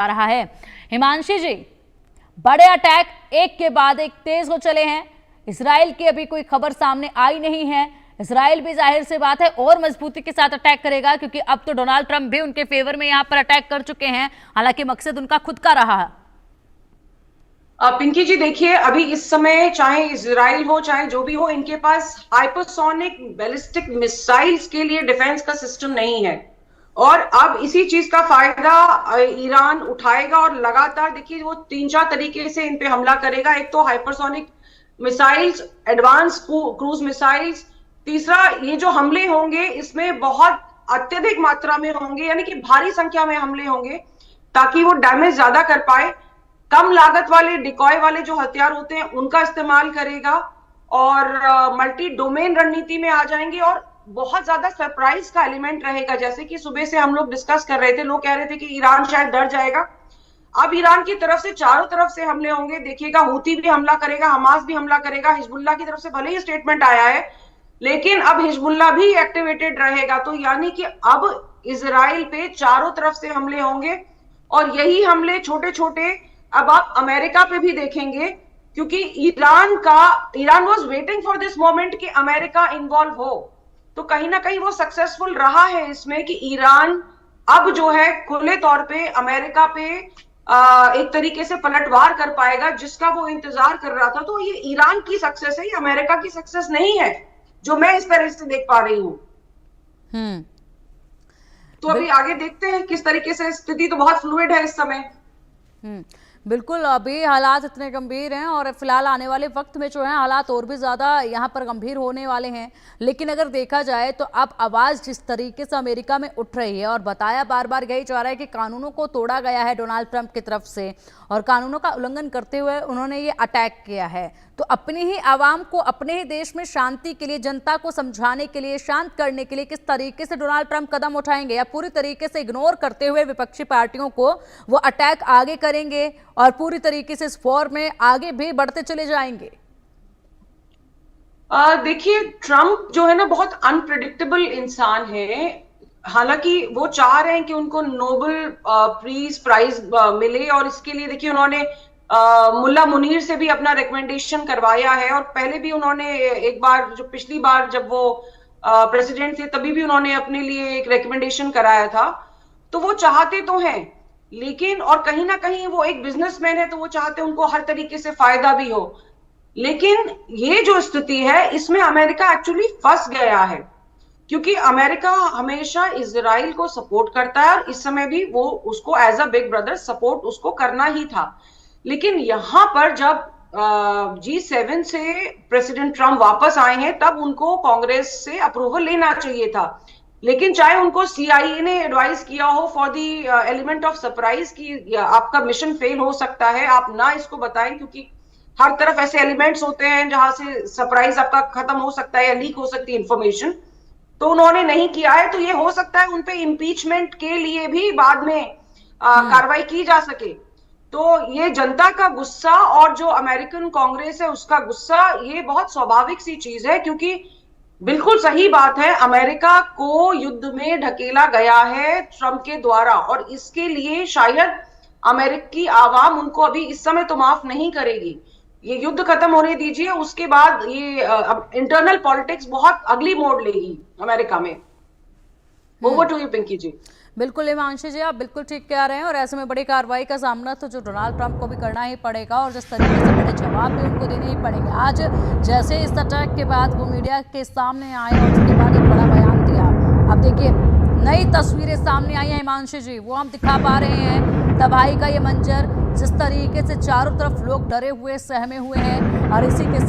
आ रहा है। हिमांशी जी, बड़े अटैक एक के बाद एक तेज हो चले हैं। इजराइल की अभी कोई खबर सामने आई नहीं है। इजराइल भी जाहिर सी बात है और मजबूती के साथ अटैक करेगा, क्योंकि अब तो डोनाल्ड ट्रंप भी उनके फेवर में यहां पर अटैक कर चुके हैं। हालांकि मकसद उनका खुद का रहा है। पिंकी जी देखिए, अभी इस समय चाहे इजराइल हो चाहे जो भी हो, इनके पास हाइपरसोनिक बैलिस्टिक मिसाइल्स के लिए डिफेंस का सिस्टम नहीं है। और अब इसी चीज का फायदा ईरान उठाएगा और लगातार देखिए वो 3-4 तरीके से इन पे हमला करेगा। एक तो hypersonic missiles, advance cruise missiles, तीसरा ये जो हमले होंगे इसमें बहुत अत्यधिक मात्रा में होंगे, यानी कि भारी संख्या में हमले होंगे ताकि वो डैमेज ज्यादा कर पाए। कम लागत वाले डिकॉय वाले जो हथियार होते हैं उनका इस्तेमाल करेगा और मल्टी डोमेन रणनीति में आ जाएंगे। और बहुत ज्यादा सरप्राइज का एलिमेंट रहेगा, जैसे कि सुबह से हम लोग डिस्कस कर रहे थे, लोग कह रहे थे कि ईरान शायद डर जाएगा। अब ईरान की तरफ से चारों तरफ से हमले होंगे। देखिएगा, हूती भी हमला करेगा, हमास भी हमला करेगा, हिजबुल्लाह की तरफ से भले ही स्टेटमेंट आया है लेकिन अब हिजबुल्लाह भी एक्टिवेटेड रहेगा। तो यानी कि अब इजराइल पे चारों तरफ से हमले होंगे और यही हमले छोटे छोटे अब आप अमेरिका पे भी देखेंगे, क्योंकि Iran was waiting for this moment कि अमेरिका इन्वॉल्व हो। तो कहीं ना कहीं वो सक्सेसफुल रहा है इसमें कि ईरान अब जो है खुले तौर पे अमेरिका पे एक तरीके से पलटवार कर पाएगा, जिसका वो इंतजार कर रहा था। तो ये ईरान की सक्सेस है, ये अमेरिका की सक्सेस नहीं है, जो मैं इस तरह से देख पा रही हूँ। तो अभी आगे देखते हैं किस तरीके से, स्थिति तो बहुत फ्लूइड है इस समय। बिल्कुल, अभी हालात इतने गंभीर हैं और फिलहाल आने वाले वक्त में जो है हालात और भी ज़्यादा यहाँ पर गंभीर होने वाले हैं। लेकिन अगर देखा जाए तो अब आवाज़ जिस तरीके से अमेरिका में उठ रही है और बताया बार बार यही जा रहा है कि कानूनों को तोड़ा गया है डोनाल्ड ट्रंप की तरफ से और कानूनों का उल्लंघन करते हुए उन्होंने ये अटैक किया है। तो अपनी ही आवाम को, अपने ही देश में शांति के लिए, जनता को समझाने के लिए, शांत करने के लिए किस तरीके से डोनाल्ड ट्रंप कदम उठाएंगे, या पूरी तरीके से इग्नोर करते हुए विपक्षी पार्टियों को वो अटैक आगे करेंगे और पूरी तरीके से इस वॉर में आगे भी बढ़ते चले जाएंगे? देखिए, ट्रंप जो है ना बहुत अनप्रिडिक्टेबल इंसान है। हालांकि वो चाह रहे हैं कि उनको नोबेल प्राइज मिले और इसके लिए देखिए उन्होंने मुल्ला मुनीर से भी अपना रिकमेंडेशन करवाया है। और पहले भी उन्होंने एक बार, जो पिछली बार जब वो प्रेसिडेंट थे तभी भी उन्होंने अपने लिए एक रिकमेंडेशन कराया था। तो वो चाहते तो हैं, लेकिन और कहीं ना कहीं वो एक बिजनेसमैन है तो वो चाहते हैं उनको हर तरीके से फायदा भी हो। लेकिन ये जो स्थिति है इसमें अमेरिका एक्चुअली फंस गया है, क्योंकि अमेरिका हमेशा इजराइल को सपोर्ट करता है और इस समय भी वो उसको as a big brother support उसको करना ही था। लेकिन यहां पर जब G7 से प्रेसिडेंट ट्रंप वापस आए हैं तब उनको कांग्रेस से अप्रूवल लेना चाहिए था। लेकिन चाहे उनको CIA ने एडवाइस किया हो for the element of surprise कि आपका मिशन फेल हो सकता है, आप ना इसको बताएं, क्योंकि हर तरफ ऐसे एलिमेंट्स होते हैं जहां से सरप्राइज आपका खत्म हो सकता है या लीक हो सकती है इंफॉर्मेशन। तो उन्होंने नहीं किया है। तो ये हो सकता है उनपे इम्पीचमेंट के लिए भी बाद में कार्रवाई की जा सके। तो ये जनता का गुस्सा और जो अमेरिकन कांग्रेस है उसका गुस्सा, ये बहुत स्वाभाविक सी चीज है, क्योंकि बिल्कुल सही बात है, अमेरिका को युद्ध में ढकेला गया है ट्रंप के द्वारा और इसके लिए शायद अमेरिकी आवाम उनको अभी इस समय तो माफ नहीं करेगी। ये युद्ध खत्म होने दीजिए, उसके बाद ये इंटरनल पॉलिटिक्स बहुत अगली मोड़ लेगी अमेरिका में। ओवर टू यू पिंकी जी। बिल्कुल हिमांशी जी, आप बिल्कुल ठीक कह रहे हैं और ऐसे में बड़ी कार्रवाई का सामना तो जो डोनाल्ड ट्रंप को भी करना ही पड़ेगा और जिस तरीके से बड़े जवाब भी उनको देने ही पड़ेंगे। आज जैसे इस अटैक के बाद वो मीडिया के सामने आए और उसके बाद एक बड़ा बयान दिया, अब देखिए नई तस्वीरें सामने आई हैं हिमांशी जी, वो हम दिखा पा रहे हैं तबाही का ये मंजर, जिस तरीके से चारों तरफ लोग डरे हुए, सहमे हुए हैं और इसी के साथ